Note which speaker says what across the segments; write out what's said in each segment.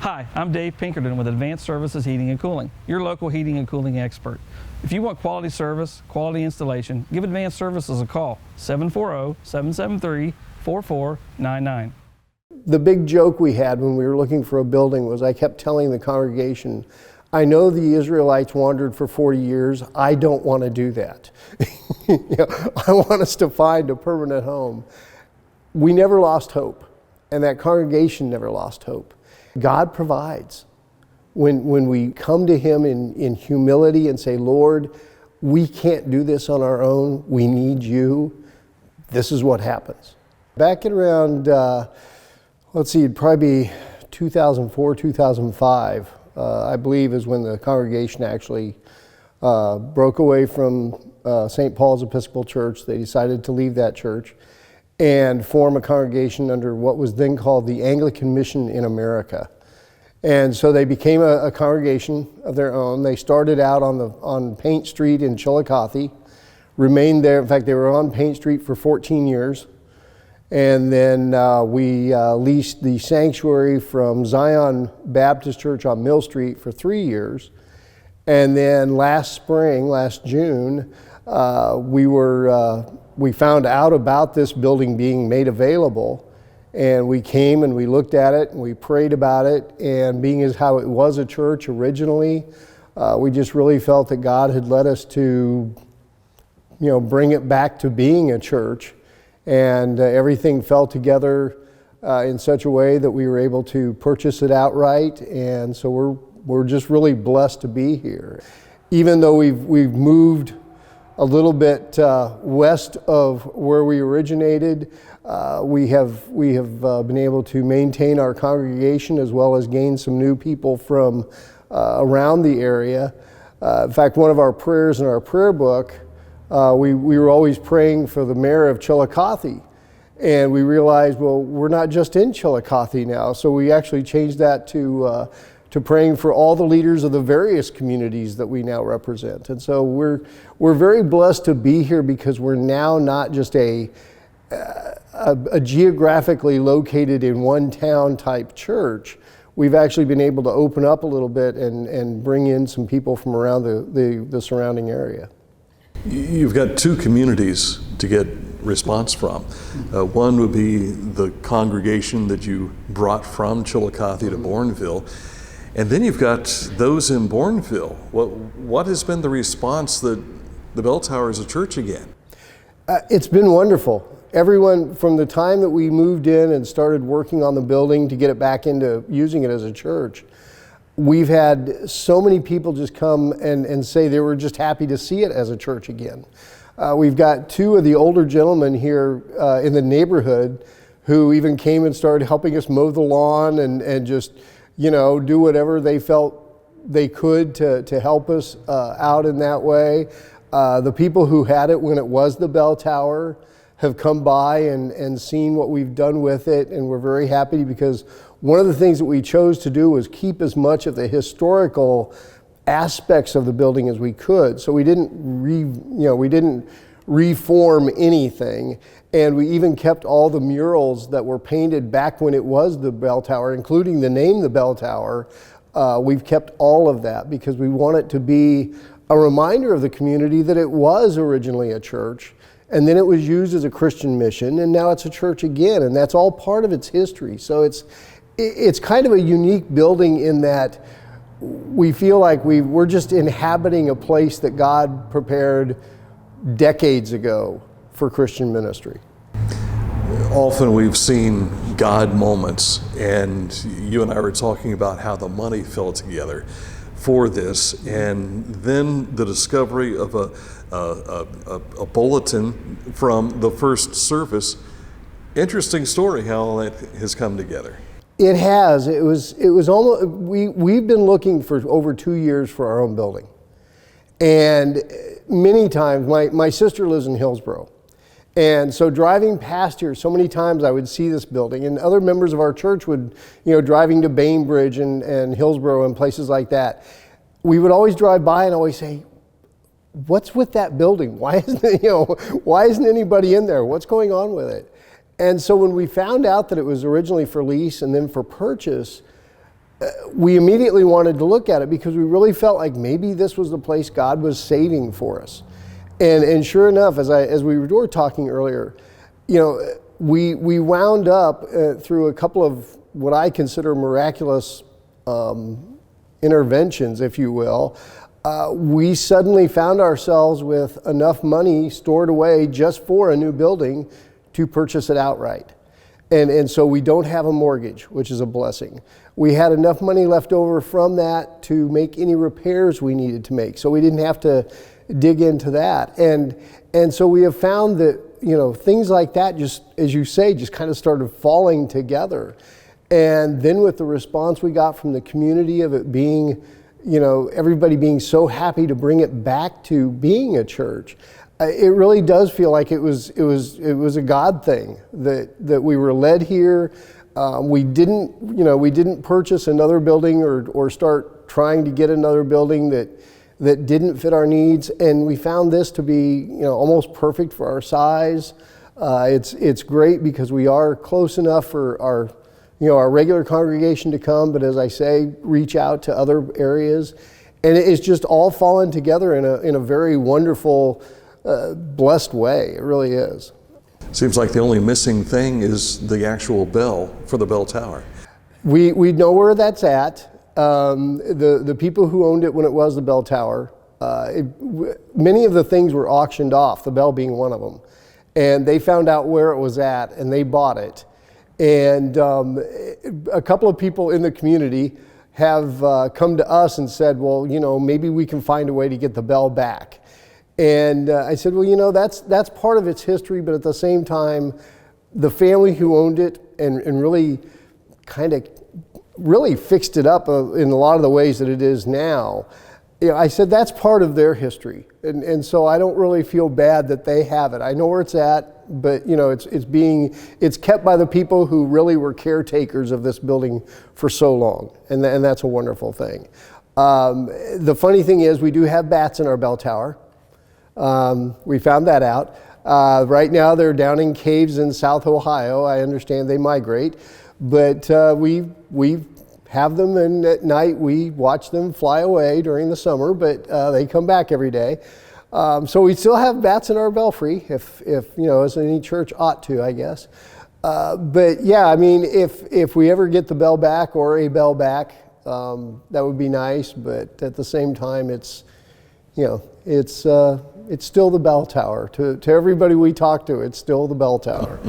Speaker 1: Hi, I'm Dave Pinkerton with Advanced Services Heating and Cooling, your local heating and cooling expert. If you want quality service, quality installation, give Advanced Services a call, 740-773-4499.
Speaker 2: The big joke we had when we were looking for a building was I kept telling the congregation, I know the Israelites wandered for 40 years. I don't want to do that. I want us to find a permanent home. We never lost hope, and that congregation never lost hope. God provides. When we come to Him in humility and say, Lord, we can't do this on our own. We need You. This is what happens. Back at around, it'd probably be 2004, 2005, I believe is when the congregation actually broke away from St. Paul's Episcopal Church. They decided to leave that church and form a congregation under what was then called the Anglican Mission in America. And so they became a congregation of their own. They started out on Paint Street in Chillicothe, remained there. In fact, they were on Paint Street for 14 years. And then we leased the sanctuary from Zion Baptist Church on Mill Street for 3 years. And then last June, we found out about this building being made available, and we came and we looked at it and we prayed about it, and being as how it was a church originally, we just really felt that God had led us to, bring it back to being a church, and everything fell together in such a way that we were able to purchase it outright, and so we're just really blessed to be here. Even though we've moved a little bit west of where we originated, we have been able to maintain our congregation as well as gain some new people from around the area. In fact, one of our prayers in our prayer book, we were always praying for the mayor of Chillicothe, and we realized, well, we're not just in Chillicothe now, so we actually changed that to praying for all the leaders of the various communities that we now represent. And so we're very blessed to be here because we're now not just a geographically located in one town type church. We've actually been able to open up a little bit and bring in some people from around the surrounding area.
Speaker 3: You've got two communities to get response from. One would be the congregation that you brought from Chillicothe to Bourneville. And then you've got those in Bourneville. What has been the response that the bell tower is a church again?
Speaker 2: It's been wonderful. Everyone, from the time that we moved in and started working on the building to get it back into using it as a church, we've had so many people just come and say they were just happy to see it as a church again. We've got two of the older gentlemen here in the neighborhood who even came and started helping us mow the lawn and just do whatever they felt they could to help us out in that way. The people who had it when it was the bell tower have come by and seen what we've done with it, and we're very happy because one of the things that we chose to do was keep as much of the historical aspects of the building as we could. So we didn't reform anything. And we even kept all the murals that were painted back when it was the bell tower, including the name the bell tower. We've kept all of that because we want it to be a reminder of the community that it was originally a church, and then it was used as a Christian mission, and now it's a church again, and that's all part of its history. So it's kind of a unique building in that we feel like we're just inhabiting a place that God prepared decades ago for Christian ministry.
Speaker 3: Often we've seen God moments, and you and I were talking about how the money fell together for this, and then the discovery of a bulletin from the first service. Interesting story how all that has come together.
Speaker 2: It has. It was almost, we've been looking for over 2 years for our own building. And many times, my sister lives in Hillsborough. And so driving past here, so many times I would see this building, and other members of our church would, driving to Bainbridge and Hillsborough and places like that, we would always drive by and always say, what's with that building? Why isn't anybody in there? What's going on with it? And so when we found out that it was originally for lease and then for purchase, we immediately wanted to look at it because we really felt like maybe this was the place God was saving for us. And sure enough, as we were talking earlier, we wound up through a couple of what I consider miraculous interventions, if you will. We suddenly found ourselves with enough money stored away just for a new building to purchase it outright. And so we don't have a mortgage, which is a blessing. We had enough money left over from that to make any repairs we needed to make. So we didn't have to dig into that. And so we have found that, things like that, just as you say, just kind of started falling together. And then with the response we got from the community of it being, everybody being so happy to bring it back to being a church, it really does feel like it was a God thing that we were led here. We didn't purchase another building or start trying to get another building that didn't fit our needs, and we found this to be almost perfect for our size. It's great because we are close enough for our regular congregation to come, but as I say, reach out to other areas, and it's just all fallen together in a very wonderful, blessed way. It really is.
Speaker 3: Seems like the only missing thing is the actual bell for the bell tower.
Speaker 2: We know where that's at. The people who owned it when it was the bell tower, many of the things were auctioned off, the bell being one of them. And they found out where it was at and they bought it. And a couple of people in the community have come to us and said, well, maybe we can find a way to get the bell back. And I said, well, that's part of its history, but at the same time, the family who owned it and really kind of really fixed it up in a lot of the ways that it is now. I said that's part of their history, and so I don't really feel bad that they have it. I know where it's at, but it's kept by the people who really were caretakers of this building for so long, and that's a wonderful thing. The funny thing is, we do have bats in our bell tower. We found that out. Right now they're down in caves in South Ohio. I understand they migrate, but we have them, and at night we watch them fly away during the summer, but they come back every day. So we still have bats in our belfry, if as any church ought to, I guess. But yeah, if we ever get the bell back or a bell back, that would be nice. But at the same time, it's still the bell tower. To everybody we talk to, it's still the bell tower.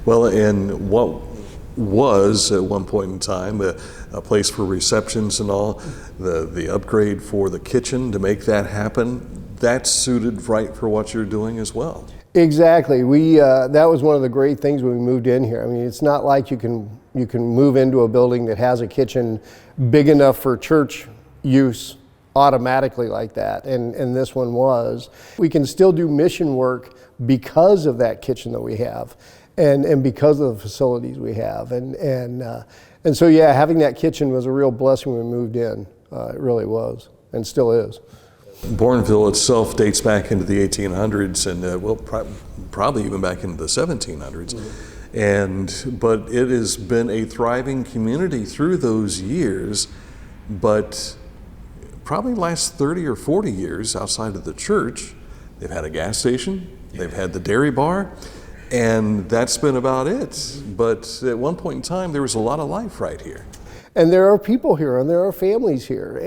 Speaker 3: Well, and what was at one point in time a place for receptions and all, the upgrade for the kitchen to make that happen, that's suited right for what you're doing as well.
Speaker 2: Exactly. That was one of the great things when we moved in here. It's not like you can move into a building that has a kitchen big enough for church use automatically like that, and this one was. We can still do mission work because of that kitchen that we have, and because of the facilities we have, and so yeah, having that kitchen was a real blessing when we moved in. It really was, and still is.
Speaker 3: Bourneville itself dates back into the 1800s, and probably even back into the 1700s. But it has been a thriving community through those years, but probably last 30 or 40 years outside of the church, they've had a gas station, they've had the dairy bar, and that's been about it. But at one point in time, there was a lot of life right here.
Speaker 2: And there are people here, and there are families here,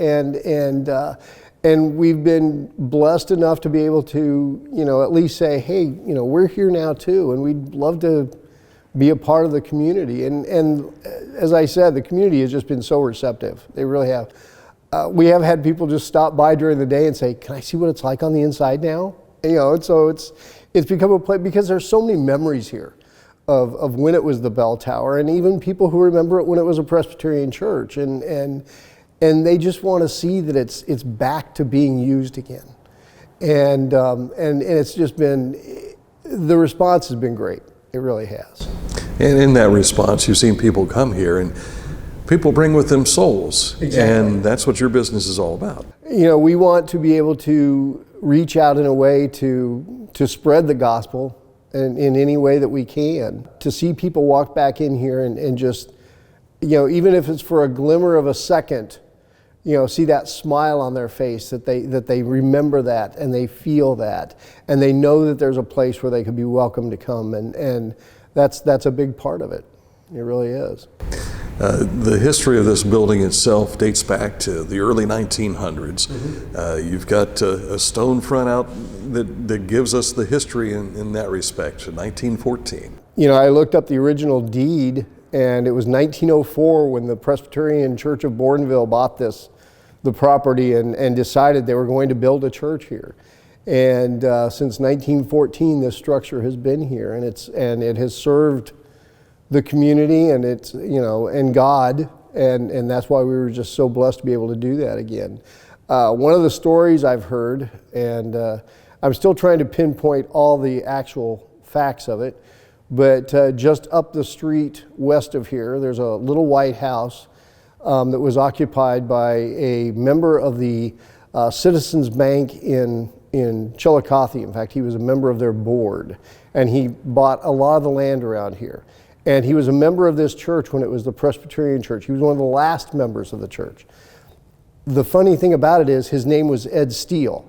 Speaker 2: and we've been blessed enough to be able to, at least say, hey, we're here now too, and we'd love to be a part of the community. And as I said, the community has just been so receptive. They really have. We have had people just stop by during the day and say, can I see what it's like on the inside now? And so it's become a place, because there's so many memories here of when it was the bell tower, and even people who remember it when it was a Presbyterian church, and they just want to see that it's back to being used again. And it's just been, the response has been great. It really has.
Speaker 3: And in that response, you've seen people come here, and people bring with them souls. Exactly. And that's what your business is all about.
Speaker 2: We want to be able to reach out in a way to spread the gospel in any way that we can. To see people walk back in here and just even if it's for a glimmer of a second, see that smile on their face, that they remember that and they feel that, and they know that there's a place where they could be welcome to come, and that's a big part of it. It really is.
Speaker 3: The history of this building itself dates back to the early 1900s. Mm-hmm. You've got a stone front out that gives us the history in that respect, 1914.
Speaker 2: I looked up the original deed, and it was 1904 when the Presbyterian Church of Bourneville bought the property and decided they were going to build a church here. And since 1914, this structure has been here, and it has served the community and it's and God, and that's why we were just so blessed to be able to do that again. One of the stories I've heard, and I'm still trying to pinpoint all the actual facts of it, but just up the street west of here, there's a little white house that was occupied by a member of the Citizens Bank in Chillicothe. In fact, he was a member of their board, and he bought a lot of the land around here. And he was a member of this church when it was the Presbyterian Church. He was one of the last members of the church. The funny thing about it is his name was Ed Steele.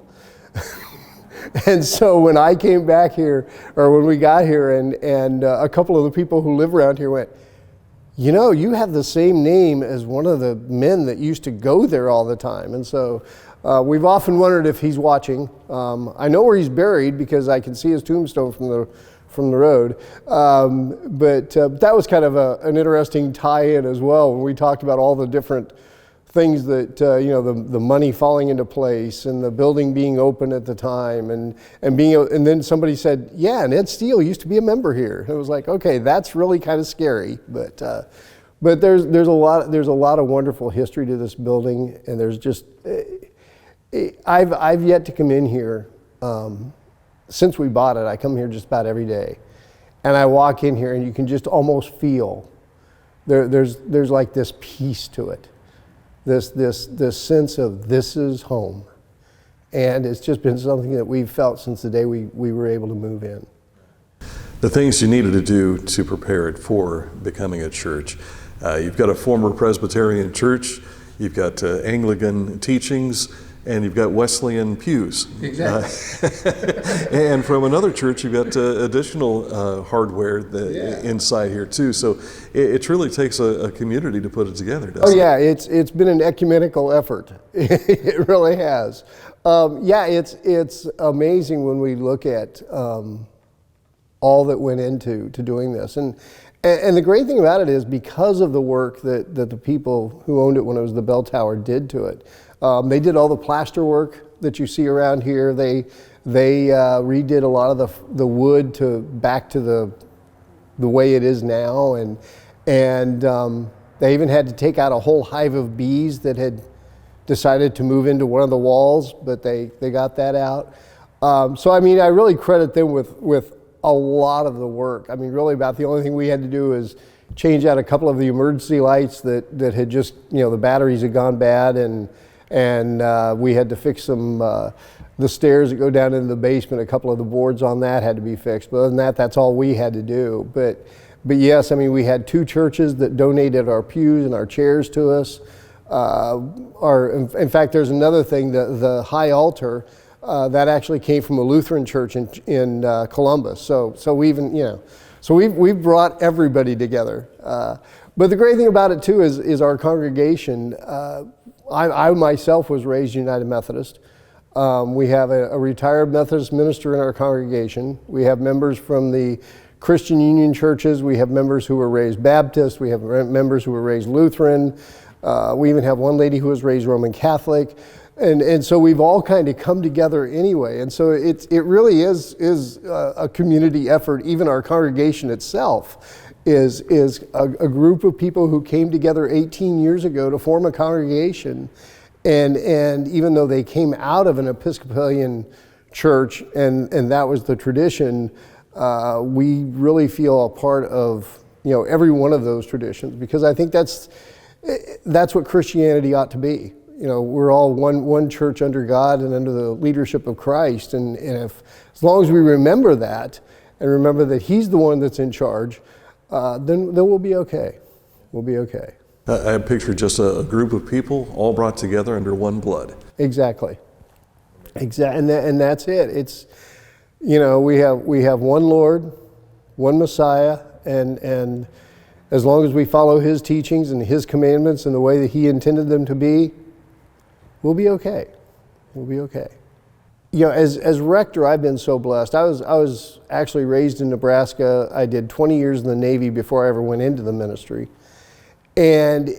Speaker 2: And so when I came back here, or when we got here, and a couple of the people who live around here went, you have the same name as one of the men that used to go there all the time. And so we've often wondered if he's watching. I know where he's buried because I can see his tombstone from the road. But that was kind of an interesting tie-in as well when we talked about all the different things that, the money falling into place and the building being open at the time and then somebody said, yeah, and Ed Steele used to be a member here. It was like, okay, that's really kind of scary, but there's a lot of wonderful history to this building, and there's just, I've yet to come in here. Since we bought it, I come here just about every day, and I walk in here and you can just almost feel there's like this peace to it, this sense of this is home, and it's just been something that we've felt since the day we were able to move in.
Speaker 3: The things you needed to do to prepare it for becoming a church. You've got a former Presbyterian church, you've got Anglican teachings, and you've got Wesleyan pews.
Speaker 2: Exactly.
Speaker 3: And from another church, you've got additional hardware inside here too. So it truly takes a community to put it together, doesn't it?
Speaker 2: Oh yeah, it's been an ecumenical effort. It really has. It's amazing when we look at all that went into doing this. And the great thing about it is because of the work that the people who owned it when it was the bell tower did to it. They did all the plaster work that you see around here. They redid a lot of the wood back to the way it is now, and they even had to take out a whole hive of bees that had decided to move into one of the walls, but they got that out. So I mean, I really credit them with a lot of the work. I mean, really about the only thing we had to do is change out a couple of the emergency lights that had just, the batteries had gone bad, and we had to fix the stairs that go down into the basement. A couple of the boards on that had to be fixed. But other than that, that's all we had to do. But yes, I mean, we had 2 churches that donated our pews and our chairs to us. In fact, there's another thing, the high altar, that actually came from a Lutheran church in Columbus. So we've brought everybody together. But the great thing about it too is our congregation. I myself was raised United Methodist. We have a retired Methodist minister in our congregation. We have members from the Christian Union churches. We have members who were raised Baptist. We have members who were raised Lutheran. We even have one lady who was raised Roman Catholic. And so we've all kind of come together anyway. And so it really is a community effort. Even our congregation itself is a group of people who came together 18 years ago to form a congregation. And even though they came out of an Episcopalian church and that was the tradition, we really feel a part of every one of those traditions, because I think that's what Christianity ought to be. We're all one church under God and under the leadership of Christ, and as long as we remember that and remember that He's the one that's in charge, then we'll be okay. We'll be okay.
Speaker 3: I picture just a group of people all brought together under one blood.
Speaker 2: Exactly. And that's it. It's, we have one Lord, one Messiah, and as long as we follow His teachings and His commandments and the way that He intended them to be, we'll be okay. We'll be okay. As rector, I've been so blessed. I was actually raised in Nebraska. I did 20 years in the Navy before I ever went into the ministry. And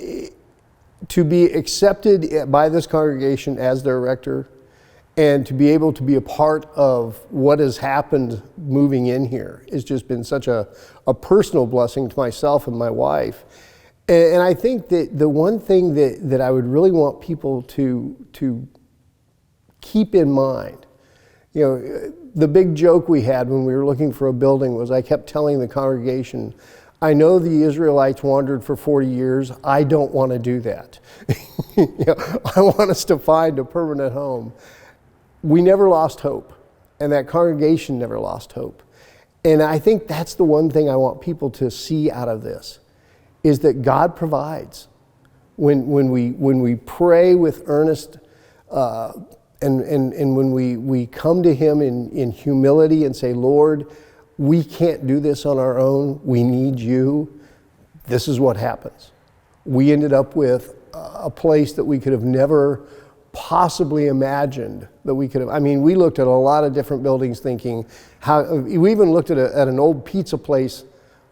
Speaker 2: to be accepted by this congregation as their rector and to be able to be a part of what has happened moving in here has just been such a personal blessing to myself and my wife. And I think that the one thing that I would really want people to keep in mind, the big joke we had when we were looking for a building was I kept telling the congregation, I know the Israelites wandered for 40 years. I don't want to do that. I want us to find a permanent home. We never lost hope, and that congregation never lost hope. And I think that's the one thing I want people to see out of this, is that God provides. When we pray with earnest, and when we come to Him in humility and say, Lord, we can't do this on our own, we need You, this is what happens. We ended up with a place that we could have never possibly imagined that we could have. We looked at a lot of different buildings thinking, we even looked at an old pizza place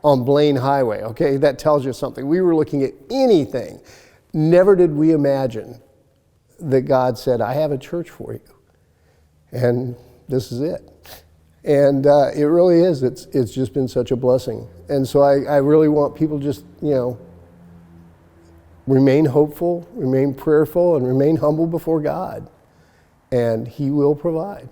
Speaker 2: on Blaine Highway, okay? That tells you something. We were looking at anything. Never did we imagine that God said, I have a church for you. And this is it. And it really is. It's just been such a blessing. And so I really want people just, remain hopeful, remain prayerful, and remain humble before God. And He will provide.